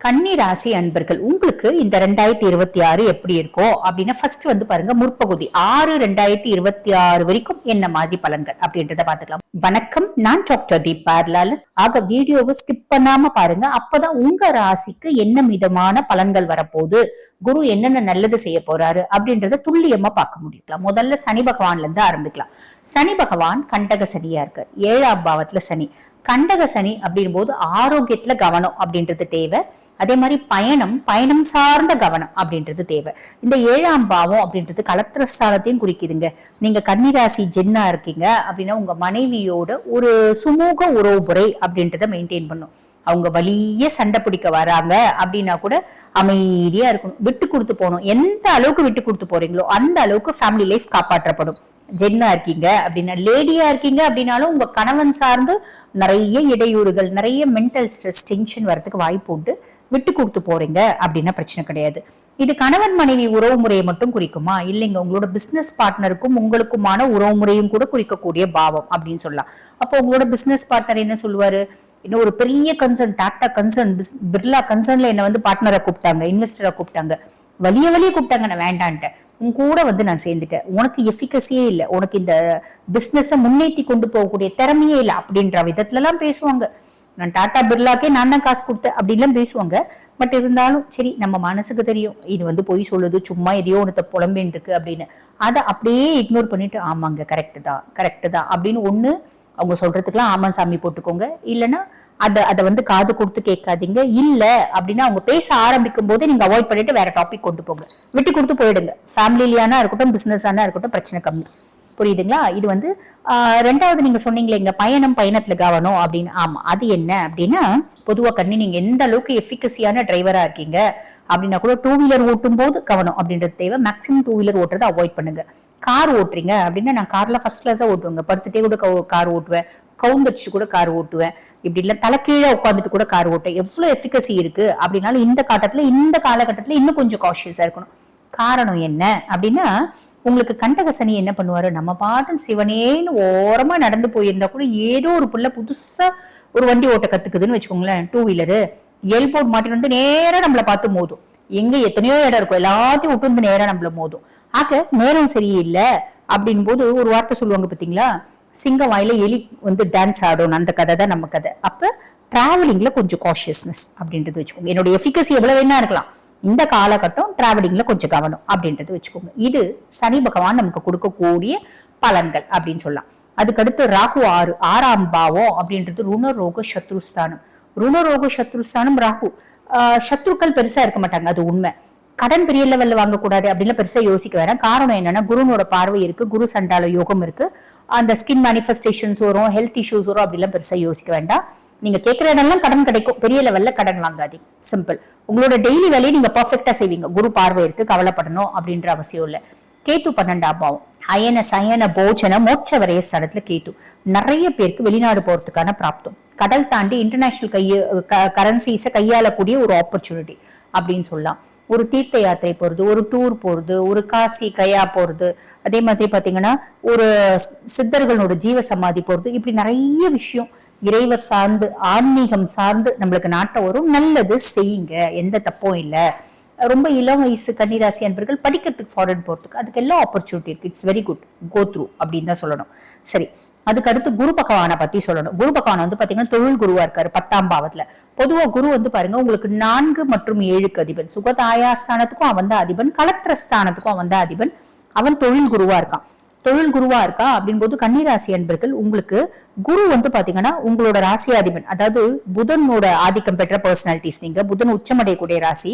கன்னி ராசி அன்பர்கள் உங்களுக்கு இந்த 2026 எப்படி இருக்கும் அப்படின்னா ஃபர்ஸ்ட் வந்து பாருங்க முற்பகுதி 6/2026 வரைக்கும் என்ன மாதிரி பலன்கள் அப்படின்றத பாத்துக்கலாம். வணக்கம், நான் டாக்டர் தீபார்லால். ஆக வீடியோவை ஸ்கிப் பண்ணாம பாருங்க, அப்பதான் உங்க ராசிக்கு என்ன விதமான பலன்கள் வரப்போகுது, குரு என்னென்ன நல்லது செய்ய போறாரு அப்படின்றத துல்லியமா பார்க்க முடியலாம். முதல்ல சனி பகவான்ல இருந்து ஆரம்பிக்கலாம். சனி பகவான் கண்டக சனியா இருக்கு, 7ஆம் பாவத்துல சனி. கண்டக சனி அப்படின் போது ஆரோக்கியத்துல கவனம் அப்படின்றது தேவை. அதே மாதிரி பயணம் சார்ந்த கவனம் அப்படின்றது தேவை. இந்த 7ஆம் பாவம் அப்படின்றது கலத்திரஸ்தானத்தையும் குறிக்குதுங்க. நீங்க கன்னிராசி ஜென்னா இருக்கீங்க அப்படின்னா உங்க மனைவியோட ஒரு சுமூக உறவுமுறை அப்படின்றத மெயின்டைன் பண்ணும். அவங்க வலிய சண்டை பிடிக்க வராங்க அப்படின்னா கூட அமைதியா இருக்கணும், விட்டு கொடுத்து போகணும். எந்த அளவுக்கு விட்டு கொடுத்து போறீங்களோ அந்த அளவுக்கு ஃபேமிலி லைஃப் காப்பாற்றப்படும். ஜென்னா இருக்கீங்க அப்படின்னா, லேடியா இருக்கீங்க அப்படின்னாலும் உங்க கணவன் சார்ந்து நிறைய இடையூறுகள், நிறைய மென்டல் ஸ்ட்ரெஸ், டென்ஷன் வரதுக்கு வாய்ப்பு உண்டு. விட்டு கொடுத்து போறீங்க அப்படின்னா பிரச்சனை கிடையாது. இது கணவன் மனைவி உறவு முறையை மட்டும் குறிக்குமா? இல்லைங்க, உங்களோட பிசினஸ் பார்ட்னருக்கும் உங்களுக்குமான உறவு முறையும் கூட குறிக்கக்கூடிய பாவம் அப்படின்னு சொல்லலாம். அப்போ உங்களோட பிசினஸ் பார்ட்னர் என்ன சொல்லுவாரு, இன்னும் ஒரு பெரிய கன்சர்ன், டாடா கன்சர்ன், பிர்லா கன்சர்ன்ல என்ன வந்து பார்ட்னரை கூப்பிட்டாங்க, இன்வெஸ்டரை கூப்பிட்டாங்க, வலிய கூப்பிட்டாங்க, நான் வேண்டான்ட்டேன், உன் கூட வந்து நான் சேர்ந்துட்டேன், உனக்கு எஃபிகசியே இல்லை, உனக்கு இந்த பிசினஸ முன்னேற்றி கொண்டு போகக்கூடிய திறமையே இல்லை அப்படின்ற விதத்துல எல்லாம் பேசுவாங்க. நான் டாடா பிர்லாக்கே நான் தான் காசு கொடுத்தேன் அப்படின்லாம் பேசுவாங்க. பட் இருந்தாலும் சரி, நம்ம மனசுக்கு தெரியும் இது வந்து பொய் சொல்லுது, சும்மா எதையோ ஒருத்த புலம்பேன் இருக்கு அப்படின்னு. அதை அப்படியே இக்னோர் பண்ணிட்டு ஆமாங்க கரெக்டு தான் அப்படின்னு ஒண்ணு அவங்க சொல்றதுக்குலாம் ஆமா சாமி போட்டுக்கோங்க. இல்லைன்னா அதை வந்து காது கொடுத்து கேட்காதீங்க. இல்ல அப்படின்னா அவங்க பேச ஆரம்பிக்கும் போதே நீங்க அவாய்ட் பண்ணிட்டு வேற டாபிக் கொண்டு போங்க, விட்டு கொடுத்து போயிடுங்க. ஃபேமிலியானா இருக்கட்டும், பிசினஸ் ஆனா இருக்கட்டும், பிரச்சனை கம்மி. புரியுதுங்களா? இது வந்து ரெண்டாவது நீங்க சொன்னீங்களே இங்க பயணத்துல கவனம் அப்படின்னு. ஆமா, அது என்ன அப்படின்னா, பொதுவா கண்ணி நீங்க எந்த அளவுக்கு எஃபிகசியான டிரைவரா இருக்கீங்க அப்படின்னா கூட 2 வீலர் ஓட்டும் போது கவனம் அப்படின்றது தேவை. மேக்சிமம் 2 வீலர் ஓட்டுறதை அவாய்ட் பண்ணுங்க. கார் ஓட்டுறீங்க அப்படின்னா, நான் கார்ல ஃபர்ஸ்ட் கிளாஸா ஓட்டுவேங்க, படுத்துட்டே கூட கார் ஓட்டுவேன், கவுந்தடிச்சு கூட கார் ஓட்டுவேன், இப்படி இல்ல தலைக்கீழே உட்காந்துட்டு கூட கார் ஓட்டுவேன். எவ்வளவு எஃபிகசி இருக்கு அப்படின்னாலும் இந்த காலகட்டத்துல இன்னும் கொஞ்சம் காஷியஸா இருக்கணும். காரணம் என்ன அப்படின்னா, உங்களுக்கு கண்டக சனி என்ன பண்ணுவாரு, நம்ம பாட்டும் சிவனேன்னு ஓரமா நடந்து போயிருந்தா கூட ஏதோ ஒரு புள்ள புதுசா ஒரு வண்டி ஓட்ட கத்துக்குதுன்னு வச்சுக்கோங்களேன், 2 வீலரு எல்போர்ட் மாட்டிட்டு வந்து நேரா நம்மள பார்த்து மோதும். எங்க எத்தனையோ இடம் இருக்கும், எல்லாத்தையும் விட்டு வந்து நேரா நம்மள மோதும். ஆக நேரம் சரியில்லை அப்படின் போது ஒரு வார்த்தை சொல்லுவாங்க பாத்தீங்களா, சிங்கம் வாயில எலி வந்து டான்ஸ் ஆடும், அந்த கதை தான் நம்ம கதை. அப்ப டிராவலிங்ல கொஞ்சம் காஷியஸ்னஸ் அப்படின்றது வச்சுக்கோங்க. என்னுடைய எஃபிகசி எவ்வளவு வேணா இருக்கலாம், இந்த காலகட்டம் டிராவலிங்ல கொஞ்சம் கவனம் அப்படின்றது வச்சுக்கோங்க. இது சனி பகவான் நமக்கு கொடுக்கக்கூடிய பலன்கள் அப்படின்னு சொல்லலாம். அதுக்கடுத்து ராகு 6ஆம் பாவம் அப்படின்றது ருணரோக சத்ருஸ்தானம். ருணரோக சத்ருஸ்தானம் ராகு. சத்ருக்கள் பெருசா இருக்க மாட்டாங்க, அது உண்மை. கடன் பெரிய லெவல்ல வாங்கக்கூடாது அப்படின்னு பெருசா யோசிக்க வேணாம். காரணம் என்னன்னா, குருனோட பார்வை இருக்கு, குரு சண்டால யோகம் இருக்கு, அந்த ஸ்கின் மேனிஃபெஸ்டேஷன்ஸ் வரும், ஹெல்த் இஷ்யூஸ் வரும், அப்படிலாம் பெருசா யோசிக்க வேண்டாம். நீங்க கேட்கிற இடம்லாம் கடன் கிடைக்கும், பெரிய லெவல்ல கடன் வாங்காதீங்க, சிம்பிள். உங்களோட டெய்லி வேலையை நீங்க பர்ஃபெக்டா செய்வீங்க, குரு பார்வை இருக்கு, கவலைப்படணும் அப்படின்ற அவசியம் இல்லை. கேத்து 12ஆம் பாவம், அயன சயன போஜன மோட்ச வரைய ஸ்தலத்துல கேத்து. நிறைய பேருக்கு வெளிநாடு போறதுக்கான பிராப்தம், கடல் தாண்டி இன்டர்நேஷனல் கரன்சிஸை கையாளக்கூடிய ஒரு ஆப்பர்ச்சுனிட்டி அப்படின்னு சொல்லலாம். ஒரு தீர்த்த யாத்திரை போறது, ஒரு டூர் போறது, ஒரு காசி கயா போறது, அதே மாதிரி பாத்தீங்கன்னா ஒரு சித்தர்களோட ஜீவ சமாதி போறது, இப்படி நிறைய விஷயம் இறைவர் சார்ந்து ஆன்மீகம் சார்ந்து நம்மளுக்கு நாட்டம் வரும். நல்லது செய்யுங்க, எந்த தப்பும் இல்லை. ரொம்ப இளம் வயசு கன்னிராசி அன்பர்கள் படிக்கிறதுக்கு ஃபாரின் போறதுக்கு அதுக்கு எல்லாம் ஆப்பர்ச்சுனிட்டி இருக்கு. It's very good, go through அப்படின்னு தான் சொல்லணும். சரி, அதுக்கு அடுத்து குரு பகவானை பத்தி சொல்லணும். குரு பகவான் வந்து பாத்தீங்கன்னா தொழில் குருவா இருக்காரு 10ஆம் பாவத்துல. பொதுவா குரு வந்து பாருங்க உங்களுக்கு 4 மற்றும் 7க்கு அதிபன். சுகதாயாஸ்தானத்துக்கும் அவன் தான் அதிபன், கலத்திரஸ்தானத்துக்கும் அவன் தான் அதிபன். அவன் தொழில் குருவா இருக்கான். தொழில் குருவா இருக்கா அப்படின் போது கன்னிராசி அன்பர்கள் உங்களுக்கு குரு வந்து பாத்தீங்கன்னா உங்களோட ராசி அதிபன், அதாவது புதனோட ஆதிக்கம் பெற்ற பர்சனாலிட்டிஸ். நீங்க புதன் உச்சமடையக்கூடிய ராசி.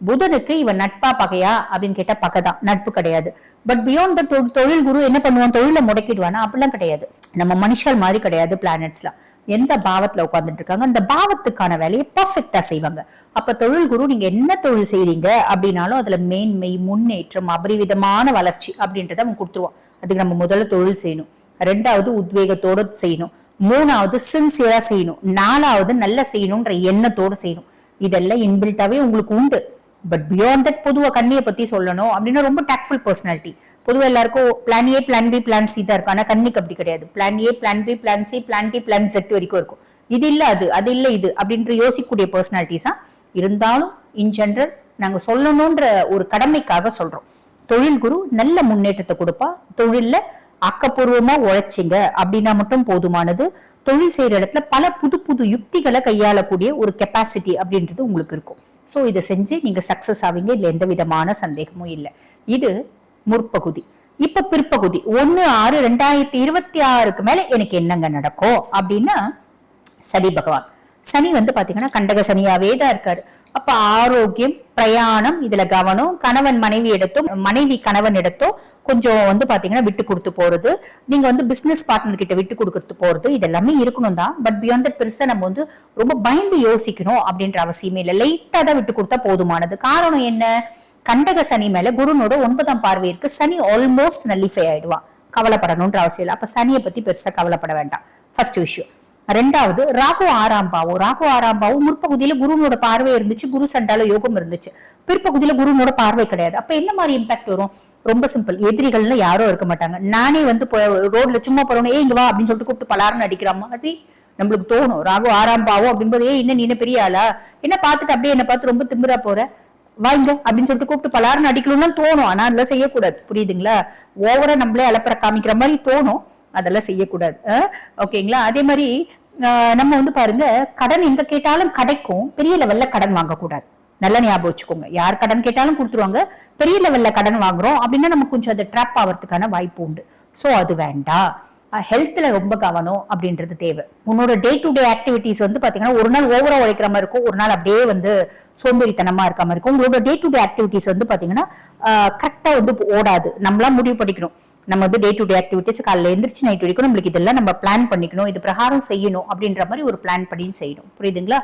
புதனுக்கு இவன் நட்பா பகையா அப்படின்னு கேட்டா பகைதான், நட்பு கிடையாது. பட் பியாண்ட் த தொழில் குரு என்ன பண்ணுவான், தொழிலை முடக்கிடுவானா? அப்படிலாம் கிடையாது. நம்ம மனுஷால் மாதிரி கிடையாது. பிளானட்ஸ்லாம் எந்த பாவத்துல உட்கார்ந்துட்டு இருக்காங்க அந்த பாவத்துக்கான வேலையை பர்ஃபெக்டா செய்வாங்க. அப்ப தொழில் குரு நீங்க என்ன தொழில் செய்றீங்க அப்படின்னாலும் அதுல மேன்மை, முன்னேற்றம், அபரிவிதமான வளர்ச்சி அப்படின்றத அவன் கொடுத்துருவான். அதுக்கு நம்ம முதல்ல தொழில் செய்யணும், 2வது உத்வேகத்தோட செய்யணும், 3வது சின்சியரா செய்யணும், 4வது நல்ல செய்யணும்ன்ற எண்ணத்தோட செய்யணும். இதெல்லாம் இன்பில்ட்டாவே உங்களுக்கு உண்டு. பட் பியாண்ட் தட் பொதுவா கண்ணியை பத்தி சொல்லணும் அப்படின்னா ரொம்ப டாக்ட்ஃபுல் பர்சனாலிட்டி. பொதுவாக எல்லாருக்கும் plan A, plan B, plan C தான் இருக்கும். ஆனா கண்ணிக்கு அப்படி கிடையாது. Plan A, plan B, plan C, plan D, plan Z வரைக்கும் இருக்கும். இது இல்ல அது இல்ல இது அப்படின்ற யோசிக்கக்கூடிய பர்சனாலிட்டிஸா இருந்தாலும் இன் ஜெனரல் நாங்க சொல்லணும்ன்ற ஒரு கடமைக்காக சொல்றோம். தொழில் குரு நல்ல முன்னேற்றத்தை கொடுப்பா. தொழில்ல ஆக்கப்பூர்வமா உழைச்சிங்க அப்படின்னா மட்டும் போதுமானது. தொழில் செய்யற இடத்துல பல புது புது யுக்திகளை கையாளக்கூடிய ஒரு கெப்பாசிட்டி அப்படின்றது உங்களுக்கு இருக்கும். சோ இதை செஞ்சு நீங்க சக்சஸ் ஆவீங்க, இல்ல எந்த விதமான சந்தேகமும் இல்லை. இது முற்பகுதி. இப்ப பிற்பகுதி 1/6/2026 மேல எனக்கு என்னங்க நடக்கும் அப்படின்னா, சனி பகவான். சனி வந்து பாத்தீங்கன்னா கண்டக சனியாவே தான் இருக்காரு. அப்ப ஆரோக்கியம், பிரயாணம் இதுல கவனம். கணவன் மனைவி இடத்தும், மனைவி கணவன் இடத்தும் கொஞ்சம் வந்து பாத்தீங்கன்னா விட்டு கொடுத்து போறது, நீங்க வந்து பிசினஸ் பார்ட்னர் கிட்ட விட்டு கொடுத்து போறது, இதெல்லாமே இருக்கணும் தான். பட் பியாண்ட் தட் பெருசா நம்ம வந்து ரொம்ப பயந்து யோசிக்கணும் அப்படின்ற அவசியமே இல்லை. லைட்டா தான் விட்டு கொடுத்தா போதுமானது. காரணம் என்ன? கண்டக சனி மேல குருனோட 9ஆம் பார்வை இருக்கு. சனி ஆல்மோஸ்ட் நல்லிஃபை ஆயிடுவான். கவலைப்படணும்ன்ற அவசியம் இல்லை. அப்ப சனியை பத்தி பெருசா கவலைப்பட வேண்டாம். ஃபர்ஸ்ட் விஷயம். ரெண்டாவது, ராகு 6ஆம் பாவம். ராகு 6ஆம் பாவம் முற்பகுதியில குருனோட பார்வை இருந்துச்சு, குரு சண்டால யோகம் இருந்துச்சு. பிற்பகுதியில குருனோட பார்வை கிடையாது. அப்ப என்ன மாதிரி இம்பாக்ட் வரும்? ரொம்ப சிம்பிள். எதிரிகள்னு யாரும் இருக்க மாட்டாங்க. நானே வந்து ரோட்ல சும்மா போறவனே இங்க வா அப்படின்னு சொல்லிட்டு கூப்பிட்டு பலாருன்னு அடிக்கிற மாதிரி நம்மளுக்கு தோணும். ராகு 6ஆம் பாவம் அப்படின்போது என்ன பெரிய ஆளா, என்ன பார்த்துட்டு அப்படியே என்ன பார்த்து ரொம்ப திமிரா போற, வாங்க அப்படின்னு சொல்லிட்டு கூப்பிட்டு பலாருன்னு அடிக்கணும்னு தோணும். ஆனா அதெல்லாம் செய்யக்கூடாது. புரியுதுங்களா? ஓவரா நம்மளே அலப்பற காமிக்கிற மாதிரி தோணும். அதெல்லாம் செய்யக்கூடாது. ஓகேங்களா? அதே மாதிரி நம்ம வந்து பாருங்க, கடன் எங்க கேட்டாலும் கிடைக்கும். பெரிய லெவல்ல கடன் வாங்கக்கூடாது. நல்ல ஞாபகம் வச்சுக்கோங்க. யார் கடன் கேட்டாலும் கொடுத்துருவாங்க. பெரிய லெவல்ல கடன் வாங்குறோம் அப்படின்னா நமக்கு கொஞ்சம் அது ட்ராப் ஆகிறதுக்கான வாய்ப்பு உண்டு. சோ அது வேண்டாம். ஹெல்த்ல ரொம்ப கவனம் அப்படின்றது தேவை. உன்னோட டே டு டே ஆக்டிவிட்டிஸ் வந்து பாத்தீங்கன்னா ஒரு நாள் ஓவரா உழைக்கிற மாதிரி இருக்கும், ஒரு நாள் அப்படியே வந்து சோம்பேறித்தனமா இருக்க மாதிரி இருக்கும். உங்களோட டே டு டே ஆக்டிவிட்டிஸ் வந்து பாத்தீங்கன்னா கரெக்டா வந்து ஓடாது. நம்மளாம் முடிவு பண்ணிக்கணும். நம்ம வந்து டே டு டே ஆக்டிவிட்டிஸ் காலையில எந்திரிச்சு நைட் வரைக்கும் நம்மளுக்கு இதெல்லாம் நம்ம பிளான் பண்ணிக்கணும், இது பிரகாரம் செய்யணும் அப்படின்ற மாதிரி ஒரு பிளான் பண்ணி செய்யணும். புரியுதுங்களா?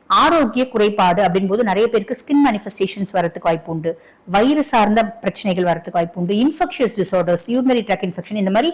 ஆரோக்கிய குறைபாடு அப்படின் போது நிறைய பேருக்கு ஸ்கின் மேனிஃபெஸ்டேஷன்ஸ் வரதுக்கு வாய்ப்பு உண்டு, வயிறு சார்ந்த பிரச்சனைகள் வரதுக்கு வாய்ப்பு உண்டு, infectious disorders, urinary tract infection, இந்த மாதிரி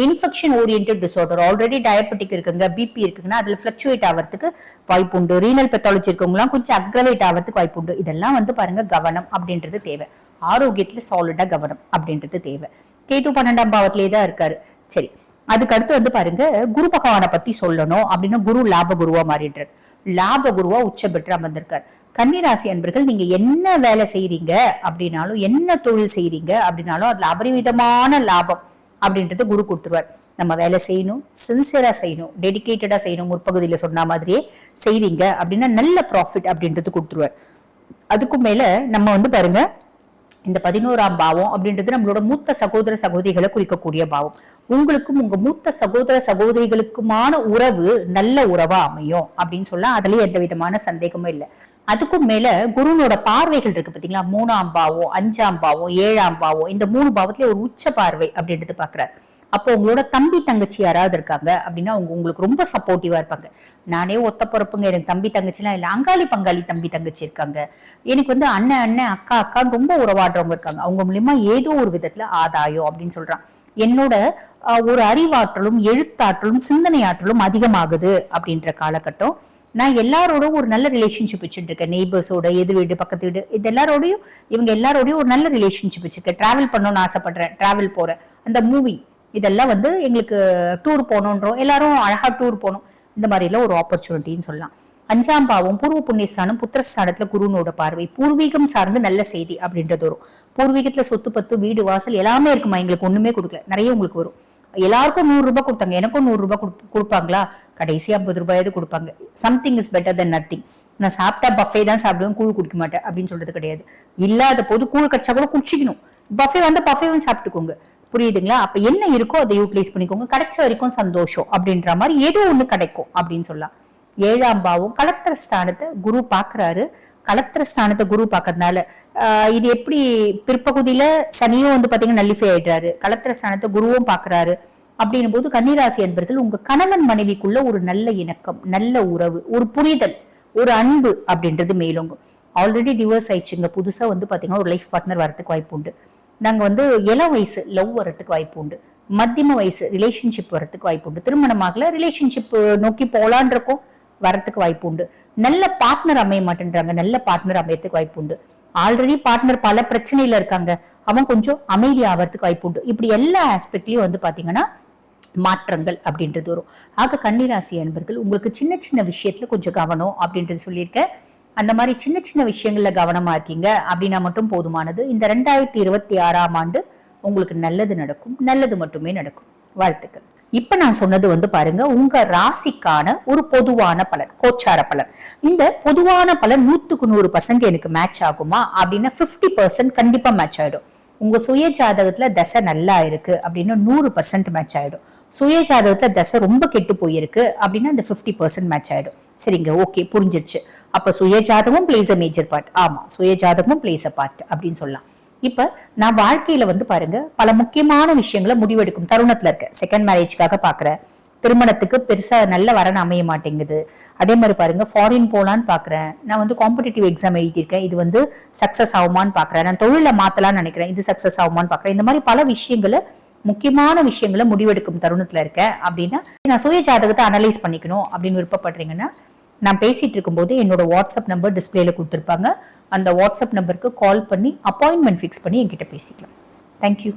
infection oriented disorder. Already diabetic இருக்குங்க, பிபி இருக்குங்கன்னா அதுல பிளக்சுவேட் ஆகிறதுக்கு வாய்ப்பு உண்டு. ரீனல் பெத்தாலஜி இருக்கவங்களாம் கொஞ்சம் அக்ரவேட் ஆகிறதுக்கு வாய்ப்பு உண்டு. இதெல்லாம் வந்து பாருங்க கவனம் அப்படின்றது தேவை. ஆரோக்கியத்துல சாலிடா கவனம் அப்படின்றது தேவை. கேது 12ஆம் பாவத்திலேயே தான் இருக்காரு. சரி, அதுக்கு அடுத்து வந்து பாருங்க, குரு பகவானை பத்தி சொல்லணும் அப்படின்னா குரு லாப குருவா மாறிடுறாரு. லாப குருவா உச்ச பெற்று அமர்ந்திருக்காரு. கன்னிராசி அன்பர்கள், நீங்க என்ன வேலை செய்யறீங்க அப்படின்னாலும், என்ன தொழில் செய்யறீங்க அப்படின்னாலும் அதுல அபரிவிதமான லாபம் அப்படின்றது குரு கொடுத்துருவார். நம்ம வேலை செய்யணும், சின்சியரா செய்யணும், டெடிகேட்டடா செய்யணும். முற்பகுதியில சொன்ன மாதிரியே செய்றீங்க அப்படின்னா நல்ல ப்ராஃபிட் அப்படின்றது கொடுத்துருவார். அதுக்கும் மேல நம்ம வந்து பாருங்க, இந்த 11ஆம் பாவம் அப்படின்றது நம்மளோட மூத்த சகோதர சகோதரிகளை குறிக்கக்கூடிய பாவம். உங்களுக்கும் உங்க மூத்த சகோதர சகோதரிகளுக்குமான உறவு நல்ல உறவா அமையும் அப்படின்னு சொல்ல அதுலயே எந்த விதமான சந்தேகமும் இல்லை. அதுக்கும் மேல குருனோட பார்வைகள் இருக்கு பாத்தீங்களா, 3ஆம் பாவம், 5ஆம் பாவம், 7ஆம் பாவம், இந்த 3 பாவத்துல ஒரு உச்ச பார்வை அப்படின்றது பாக்குறாரு. அப்போ உங்களோட தம்பி தங்கச்சி யாராவது இருக்காங்க அப்படின்னா உங்களுக்கு ரொம்ப சப்போர்ட்டிவா இருப்பாங்க. நானே ஒத்த பொறுப்புங்க, எனக்கு தம்பி தங்கச்சி எல்லாம் இல்ல, அங்காளி பங்காளி தம்பி தங்கச்சி இருக்காங்க, எனக்கு வந்து அண்ணன் அண்ணன் அக்கா அக்கான்னு ரொம்ப உறவாடுறவங்க இருக்காங்க, அவங்க மூலியமா ஏதோ ஒரு விதத்துல ஆதாயம் அப்படின்னு சொல்றான். என்னோட ஒரு அறிவாற்றலும் எழுத்தாற்றலும் சிந்தனை ஆற்றலும் அதிகமாகுது அப்படின்ற காலகட்டம். நான் எல்லாரோடும் ஒரு நல்ல ரிலேஷன்ஷிப் வச்சுட்டு இருக்கேன். நெய்பர்ஸோட, எதிர் வீடு, பக்கத்து வீடு, இது எல்லாரோடையும் இவங்க எல்லாரோடையும் ஒரு நல்ல ரிலேஷன்ஷிப் வச்சிருக்கேன். டிராவல் பண்ணணும்னு ஆசைப்படுறேன், டிராவல் போறேன். அந்த மூவி இதெல்லாம் வந்து எங்களுக்கு டூர் போகணுன்றோம், எல்லாரும் அழகா டூர் போகணும், இந்த மாதிரி எல்லாம் ஒரு ஆப்பர்ச்சுனிட்டின்னு சொல்லலாம். 5ஆம் பாவம் பூர்வ புண்ணியஸ்தானம், புத்திரஸ்தானத்துல குருனோட பார்வை. பூர்வீகம் சார்ந்து நல்ல செய்தி அப்படின்றது வரும். பூர்வீகத்துல சொத்து பத்து வீடு வாசல் எல்லாமே இருக்குமா, எங்களுக்கு ஒண்ணுமே கொடுக்கல, நிறைய உங்களுக்கு வரும். எல்லாருக்கும் 100 ரூபாய் கொடுத்தாங்க, எனக்கும் 100 ரூபாய் கொடுப்பாங்களா, கடைசி 50 ரூபாயாவது கொடுப்பாங்க. Something is better then nothing. நான் சாப்பிட்டா பஃபே தான் சாப்பிடுவேன், கூழ் குடிக்க மாட்டேன் அப்படின்னு சொல்றது கிடையாது. இல்லாத போது கூழ் கட்சா கூட குடிச்சிக்கணும், பஃபே வந்து பஃபேவும் சாப்பிட்டுக்கோங்க. புரியுதுங்களா? அப்ப என்ன இருக்கோ அதை யூட்டிலைஸ் பண்ணிக்கோங்க. கிடைச்ச வரைக்கும் சந்தோஷம் அப்படின்ற மாதிரி ஏதோ ஒண்ணு கிடைக்கும் அப்படின்னு சொல்லலாம். 7ஆம் பாவம் கலத்திர ஸ்தானத்தை குரு பாக்குறாரு. கலத்திர ஸ்தானத்தை குரு பாக்குறதுனால இது எப்படி, பிற்பகுதியில சனியும் வந்து பாத்தீங்கன்னா நல்லிஃபை ஆயிடுறாரு, கலத்திர ஸ்தானத்தை குருவும் பாக்குறாரு. அப்படின்னும் போது கன்னிராசி அன்பர்கள், உங்க கணவன் மனைவிக்குள்ள ஒரு நல்ல இணக்கம், நல்ல உறவு, ஒரு புரிதல், ஒரு அன்பு அப்படின்றது மேலோங்கும். ஆல்ரெடி டிவோர்ஸ் ஆயிடுச்சுங்க, புதுசா வந்து பாத்தீங்கன்னா ஒரு லைஃப் பார்ட்னர் வரதுக்கு வாய்ப்பு உண்டு. நாங்க வந்து இளம் வயசு லவ் வரதுக்கு வாய்ப்பு உண்டு. மத்தியம வயசு ரிலேஷன்ஷிப் வரதுக்கு வாய்ப்பு உண்டு. திருமணமாகல ரிலேஷன்ஷிப் நோக்கி போலான் இருக்கோம், வரத்துக்கு வாய்ப்பு உண்டு. நல்ல பார்ட்னர் அமைய மாட்டேன்றாங்க, நல்ல பார்ட்னர் அமையறதுக்கு வாய்ப்பு உண்டு. ஆல்ரெடி பார்ட்னர் பல பிரச்சனையில இருக்காங்க, அவன் கொஞ்சம் அமைதி ஆகிறதுக்கு வாய்ப்பு உண்டு. இப்படி எல்லா ஆஸ்பெக்ட்லயும் வந்து பாத்தீங்கன்னா மாற்றங்கள் அப்படின்றது வரும். ஆக கன்னிராசி அன்பர்கள் உங்களுக்கு சின்ன சின்ன விஷயத்துல கொஞ்சம் கவனம் அப்படின்றது சொல்லியிருக்கேன். அந்த மாதிரி சின்ன சின்ன விஷயங்கள்ல கவனமா இருக்கீங்க அப்படின்னா மட்டும் போதுமானது. இந்த 2026ஆம் ஆண்டு உங்களுக்கு நல்லது நடக்கும், நல்லது மட்டுமே நடக்கும். வாழ்த்துக்கள். இப்ப நான் சொன்னது வந்து பாருங்க உங்க ராசிக்கான ஒரு பொதுவான பலன், கோச்சார பலன். இந்த பொதுவான பலன் 100% எனக்கு மேட்ச் ஆகுமா அப்படின்னா 50% கண்டிப்பா மேட்ச் ஆயிடும். உங்க சுய ஜாதகத்துல தசை நல்லா இருக்கு அப்படின்னா 100% மேட்ச் ஆயிடும். சுய ஜாதகத்துல தசை ரொம்ப கெட்டு போயிருக்கு அப்படின்னா இந்த 50% மேட்ச் ஆயிடும். சரிங்க, ஓகே, புரிஞ்சிருச்சு. அப்ப சுய ஜாதகமும் பிளேஸ் அ மேஜர் பார்ட். ஆமா, சுய ஜாதகமும் பிளேஸ் அ பார்ட் அப்படின்னு சொல்லலாம். இப்ப நான் வாழ்க்கையில வந்து பாருங்க பல முக்கியமான விஷயங்களை முடிவெடுக்கும் தருணத்துல இருக்க. செகண்ட் மேரேஜ்க்காக பாக்குறேன், திருமணத்துக்கு பெருசா நல்ல வரன் அமைய மாட்டேங்குது. அதே மாதிரி பாருங்க ஃபாரின் போலான்னு பாக்குறேன், நான் வந்து காம்படிட்டிவ் எக்ஸாம் எழுதியிருக்கேன், இது வந்து சக்சஸ் ஆகுமான்னு பாக்குறேன், நான் தொழில மாத்தலாம்னு நினைக்கிறேன், இது சக்சஸ் ஆகுமான்னு பாக்குறேன். இந்த மாதிரி பல விஷயங்களை முக்கியமான விஷயங்களை முடிவெடுக்கும் தருணத்துல இருக்கேன் அப்படின்னா நான் சுய ஜாதகத்தை அனலைஸ் பண்ணிக்கணும் அப்படின்னு விருப்பப்படுறீங்கன்னா நான் பேசிட்டு இருக்கும்போது என்னோட வாட்ஸ்அப் நம்பர் டிஸ்பிளேல கொடுத்துருப்பாங்க. அந்த வாட்ஸ்அப் நம்பருக்கு கால் பண்ணி அப்பாயின்மெண்ட் ஃபிக்ஸ் பண்ணி என்கிட்ட பேசிக்கலாம். தேங்க்யூ.